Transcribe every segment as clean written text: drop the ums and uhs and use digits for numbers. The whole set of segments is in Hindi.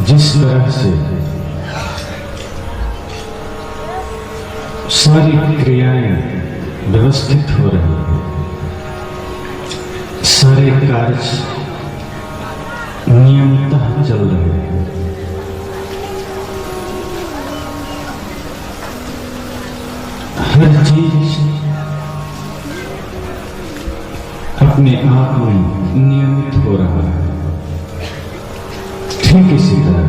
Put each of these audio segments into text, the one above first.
जिस तरह से सारी क्रियाएं व्यवस्थित हो रही हैं, सारे कार्य नियमतः चल रहे हैं, हर चीज अपने आप में नियमित हो रहा है। ठीक इसी तरह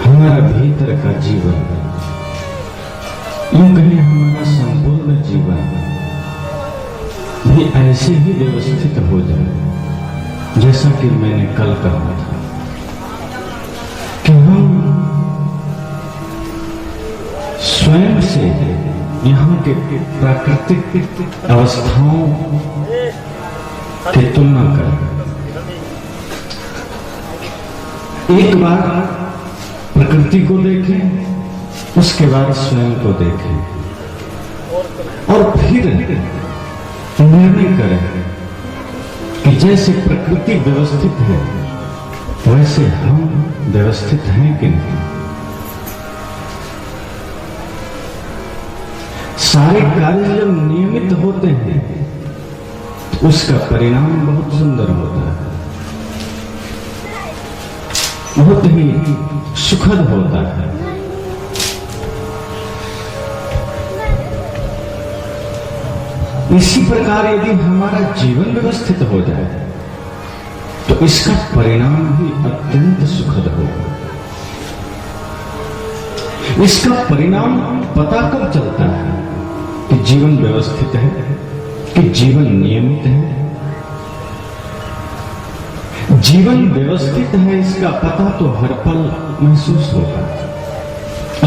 हमारा भीतर का जीवन, यूं कहें हमारा संपूर्ण जीवन भी ऐसे ही व्यवस्थित हो जाए जैसा कि मैंने कल कहा था कि हम स्वयं से यहाँ के प्राकृतिक अवस्थाओं की तुलना करें। एक बार प्रकृति को देखें, उसके बाद स्वयं को देखें और फिर निर्णय करें कि जैसे प्रकृति व्यवस्थित है वैसे हम व्यवस्थित हैं कि नहीं। सारे कार्य जब नियमित होते हैं तो उसका परिणाम बहुत सुंदर होता है, बहुत ही सुखद होता है। इसी प्रकार यदि हमारा जीवन व्यवस्थित हो जाए तो इसका परिणाम भी अत्यंत सुखद होगा। इसका परिणाम पता कब चलता है कि जीवन व्यवस्थित है, कि जीवन नियमित है। जीवन व्यवस्थित है इसका पता तो हर पल महसूस होगा।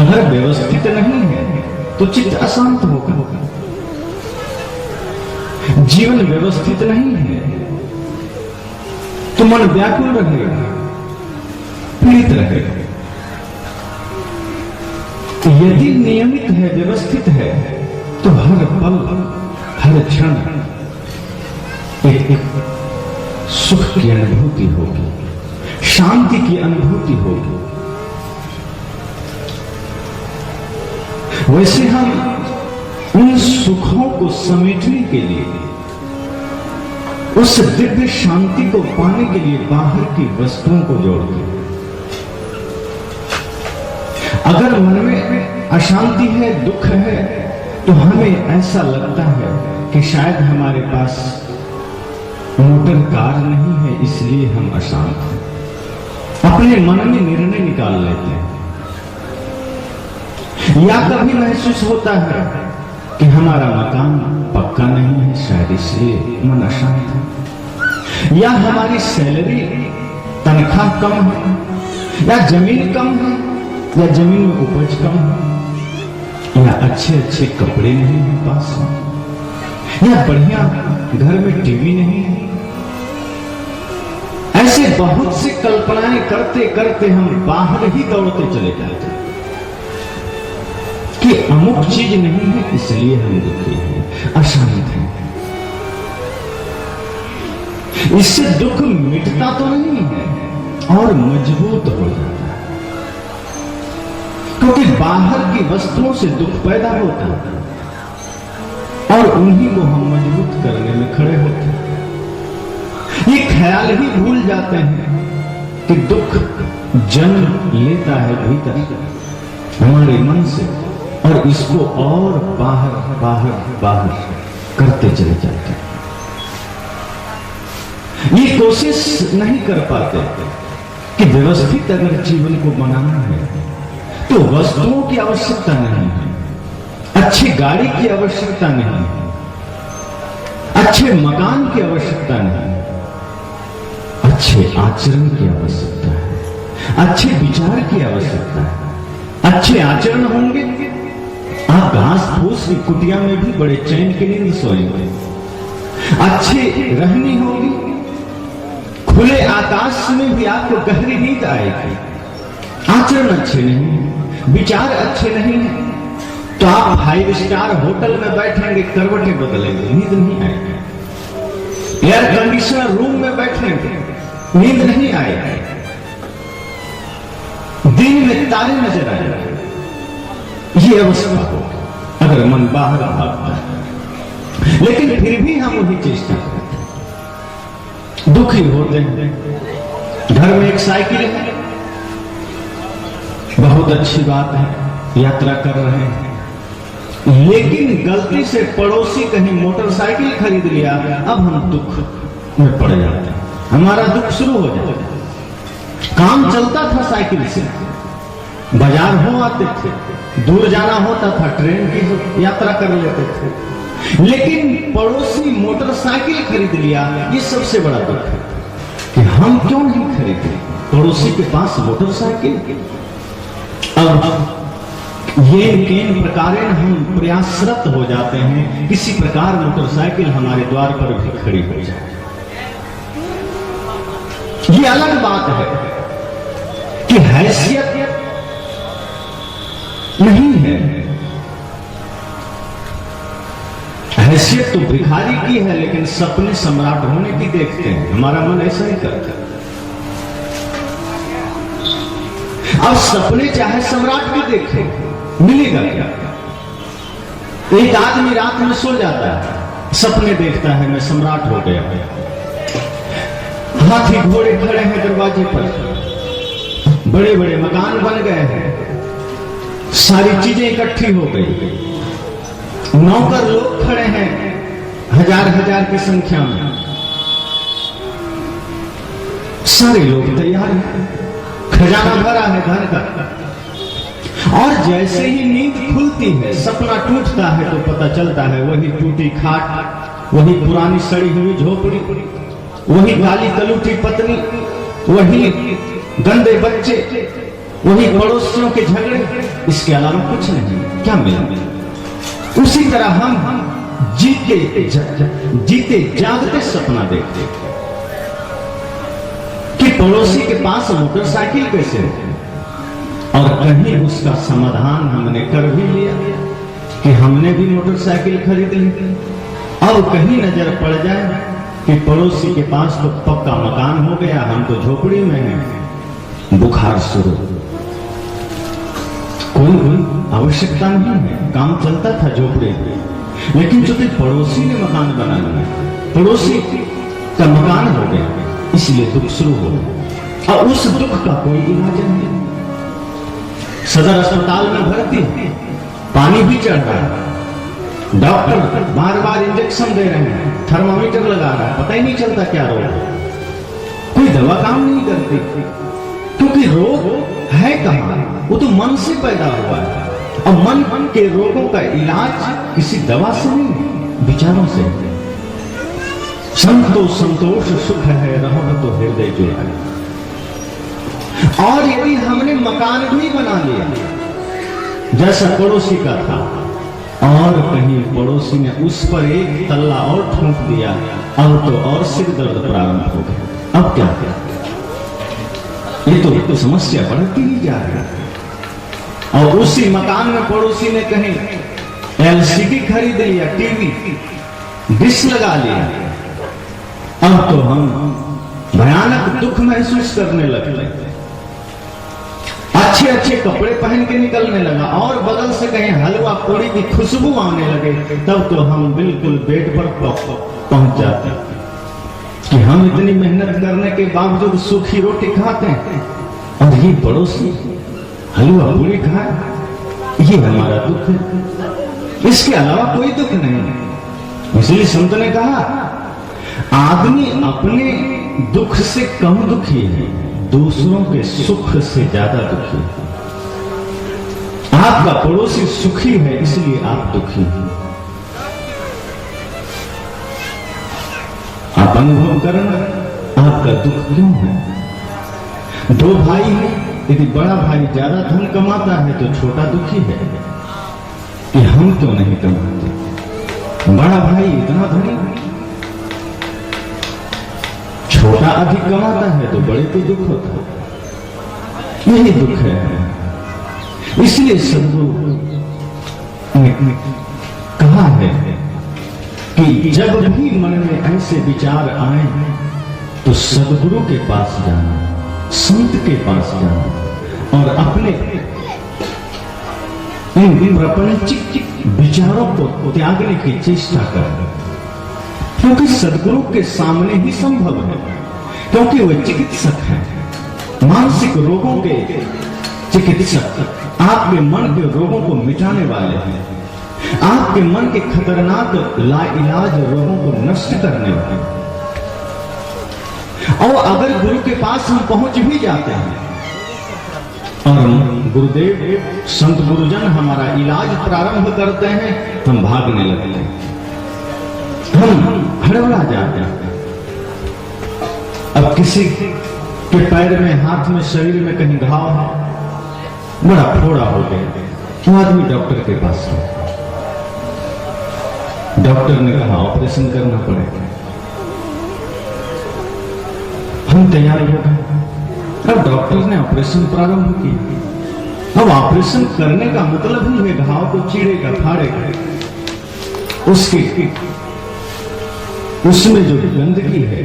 अगर व्यवस्थित नहीं है तो चित्त अशांत होगा। जीवन व्यवस्थित नहीं है तो मन व्याकुल रहेगा, पीड़ित रहेगा। यदि नियमित है, व्यवस्थित है तो हर पल हर क्षण एक सुख की अनुभूति होगी, शांति की अनुभूति होगी। वैसे हम उन सुखों को समेटने के लिए, उस दिव्य शांति को पाने के लिए बाहर की वस्तुओं को जोड़ते हैं। अगर मन में अशांति है, दुख है, तो हमें ऐसा लगता है कि शायद हमारे पास मोटर कार नहीं है इसलिए हम अशांत हैं। अपने मन में निर्णय निकाल लेते हैं। या कभी महसूस होता है कि हमारा मकान पक्का नहीं है, शायद इसलिए मन अशांत है। या हमारी सैलरी, तनख्वाह कम है, या जमीन कम है, या जमीन में उपज कम है, या अच्छे अच्छे कपड़े नहीं है पास में, या बढ़िया घर में टीवी नहीं है। ऐसे बहुत सी कल्पनाएं करते करते हम बाहर ही दौड़ते चले जाते हैं कि अमुक चीज नहीं है इसलिए हम दुखी हैं, अशांत हैं। इससे दुख मिटता तो नहीं है और मजबूत हो जाता है, क्योंकि बाहर की वस्तुओं से दुख पैदा होता है और उन्हीं को हम मजबूत करने में खड़े होते हैं। ये ख्याल ही भूल जाते हैं कि दुख जन्म लेता है भीतर हमारे मन से और इसको और बाहर बाहर बाहर करते चले जाते हैं। ये कोशिश नहीं कर पाते कि व्यवस्थित अगर जीवन को बनाना है तो वस्तुओं की आवश्यकता नहीं है, अच्छी गाड़ी की आवश्यकता नहीं है, अच्छे मकान की आवश्यकता नहीं है, अच्छे आचरण की आवश्यकता है, अच्छे विचार की आवश्यकता है। अच्छे आचरण होंगे, आप घास फूस की कुटिया में भी बड़े चैन की नींद सोएंगे। अच्छी रहनी होगी, खुले आकाश में भी आपको गहरी नींद आएगी। आचरण अच्छे नहीं, विचार अच्छे नहीं है तो आप 5 स्टार होटल में बैठेंगे, करवटें बदलेंगे, नींद नहीं आएगी। एयर कंडीशनर रूम में बैठेंगे, नींद नहीं आएगी। में तारे नजर आए, ये अवस्था हो अगर मन बाहर भागता है। लेकिन फिर भी हम वही चेष्टा करते, दुखी होते हैं। घर में एक साइकिल है, बहुत अच्छी बात है, यात्रा कर रहे हैं, लेकिन गलती से पड़ोसी कहीं मोटरसाइकिल खरीद लिया, अब हम दुख में पड़ जाते हैं, हमारा दुख शुरू हो जाता है। काम चलता था साइकिल से, बाजार हो आते थे, दूर जाना होता था, ट्रेन की यात्रा कर लेते थे, लेकिन पड़ोसी मोटरसाइकिल खरीद लिया, ये सबसे बड़ा दुख है कि हम क्यों नहीं खरीदे, पड़ोसी के पास मोटरसाइकिल। अब ये केन प्रकार हम प्रयासरत हो जाते हैं, किसी प्रकार मोटरसाइकिल हमारे द्वार पर भी खड़ी हो जाए। ये अलग बात है कि हैसियत नहीं है, हैसियत तो भिखारी की है, लेकिन सपने सम्राट होने की देखते हैं, हमारा मन ऐसा ही करता है। अब सपने चाहे सम्राट के देखे, मिलेगा क्या? एक आदमी रात में सो जाता है, सपने देखता है मैं सम्राट हो गया, हाथी घोड़े खड़े हैं दरवाजे पर, बड़े बड़े मकान बन गए हैं, सारी चीजें इकट्ठी हो गई, नौकर लोग खड़े हैं हजार हजार की संख्या में, सारे लोग तैयार हैं, खजाना भरा है घर का। और जैसे ही नींद खुलती है, सपना टूटता है, तो पता चलता है वही टूटी खाट, वही पुरानी सड़ी हुई झोपड़ी, वही काली कलूटी पत्नी, वही गंदे बच्चे, वही पड़ोसियों के झगड़े, इसके अलावा कुछ नहीं, क्या मिला? उसी तरह हम जीते जागते सपना देखते कि पड़ोसी के पास मोटरसाइकिल कैसे है, और कहीं उसका समाधान हमने कर भी लिया कि हमने भी मोटरसाइकिल खरीद ली। अब कहीं नजर पड़ जाए कि पड़ोसी के पास तो पक्का मकान हो गया, हम तो झोपड़ी में हैं, बुखार शुरू, कोई आवश्यकता नहीं है, काम चलता था झोपड़ी में, लेकिन चूंकि पड़ोसी ने मकान बना लिया, पड़ोसी का मकान हो गया, इसलिए दुख शुरू हो गया। और उस दुख का कोई इलाज नहीं, सदर अस्पताल में भर्ती, पानी भी चढ़ रहा है, डॉक्टर बार बार इंजेक्शन दे रहे हैं, थर्मामीटर लगा रहा है, पता ही नहीं चलता क्या रोग है, कोई दवा काम नहीं करती, क्योंकि रोग है कहां, वो तो मन से पैदा हुआ है, और मन के रोगों का इलाज किसी दवा से नहीं, विचारों से। संतोष सुख है, रहो तो हृदय जुड़ाए। और यदि हमने मकान भी बना लिया जैसा पड़ोसी का था, और कहीं पड़ोसी ने उस पर एक तल्ला और ठोक दिया, अब तो और सिर दर्द प्रारंभ हो गया, अब क्या किया? ये तो समस्या बढ़ती ही जा रही है। और उसी मकान में पड़ोसी ने कहीं एलसीडी खरीद लिया, टीवी डिश लगा लिया, अब तो हम भयानक दुख महसूस करने लगते, अच्छे अच्छे कपड़े पहन के निकलने लगा, और बगल से कहीं हलवा पूड़ी की खुशबू आने लगे, तब तो हम बिल्कुल बेड पर पहुंच जाते कि हम इतनी मेहनत करने के बावजूद सूखी रोटी खाते हैं, और ये पड़ोसी हलवा पूड़ी खाए, ये हमारा दुख है, इसके अलावा कोई दुख नहीं। इसलिए संत ने कहा, आदमी अपने दुख से कम दुखी है, दूसरों के सुख से ज्यादा दुखी है। आपका पड़ोसी सुखी है, इसलिए आप दुखी हैं। आप अनुभव करना, आपका दुख क्यों है? दो भाई हैं, यदि बड़ा भाई ज्यादा धन कमाता है तो छोटा दुखी है कि हम क्यों नहीं कमाते। बड़ा भाई इतना धनी, छोटा अधिक कमाता है तो बड़े को दुख होता है। यही दुख है। इसलिए सदगुरु ने कहा है कि जब भी मन में ऐसे विचार आए तो सदगुरु के पास जाना, संत के पास जाना, और अपने इन प्रपंचिक विचारों को त्यागने की चेष्टा करें, क्योंकि सदगुरु के सामने ही संभव है, क्योंकि वे चिकित्सक हैं, मानसिक रोगों के चिकित्सक, आपके मन के रोगों को मिटाने वाले हैं, आपके मन के खतरनाक लाइलाज रोगों को नष्ट करने वाले। और अगर गुरु के पास हम पहुंच भी जाते हैं और गुरुदेव संत गुरुजन हमारा इलाज प्रारंभ करते हैं, हम भागने लगते हैं, हम हड़बड़ा जाते हैं। अब किसी के पैर में, हाथ में, शरीर में कहीं घाव है, बड़ा फोड़ा हो गया, वो आदमी डॉक्टर के पास गया। डॉक्टर ने कहा ऑपरेशन करना पड़ेगा। हम तैयार हो गए। अब डॉक्टर ने ऑपरेशन प्रारंभ किया। अब ऑपरेशन करने का मतलब ही है घाव को चीरेगा, फाड़ेगा, उसमें जो गंदगी है,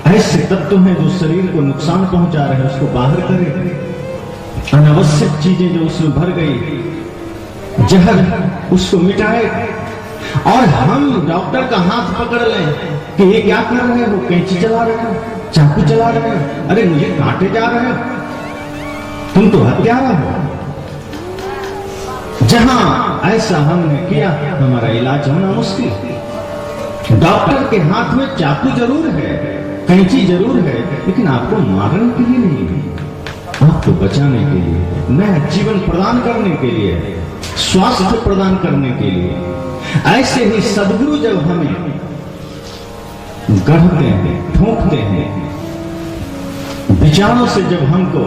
ऐसे तत्व हैं जो शरीर को नुकसान पहुंचा रहे हैं, उसको बाहर करेगा। अनावश्यक चीजें जो उसमें भर गई, जहर, उसको मिटाए। और हम डॉक्टर का हाथ पकड़ लें कि ये क्या कर रहे हो, कैंची चला रहे हो, चाकू चला रहे हो, अरे मुझे काटे जा रहे हो, तुम तो हत्यारा हो। जहां ऐसा हमने किया, हमारा इलाज होना मुश्किल। डॉक्टर के हाथ में चाकू जरूर है, कैंची जरूर है, लेकिन आपको मारने के लिए नहीं है, आपको बचाने के लिए, नया जीवन प्रदान करने के लिए, स्वास्थ्य प्रदान करने के लिए। ऐसे ही सदगुरु जब हमें गढ़ते हैं, ठोंकते हैं, विचारों से जब हमको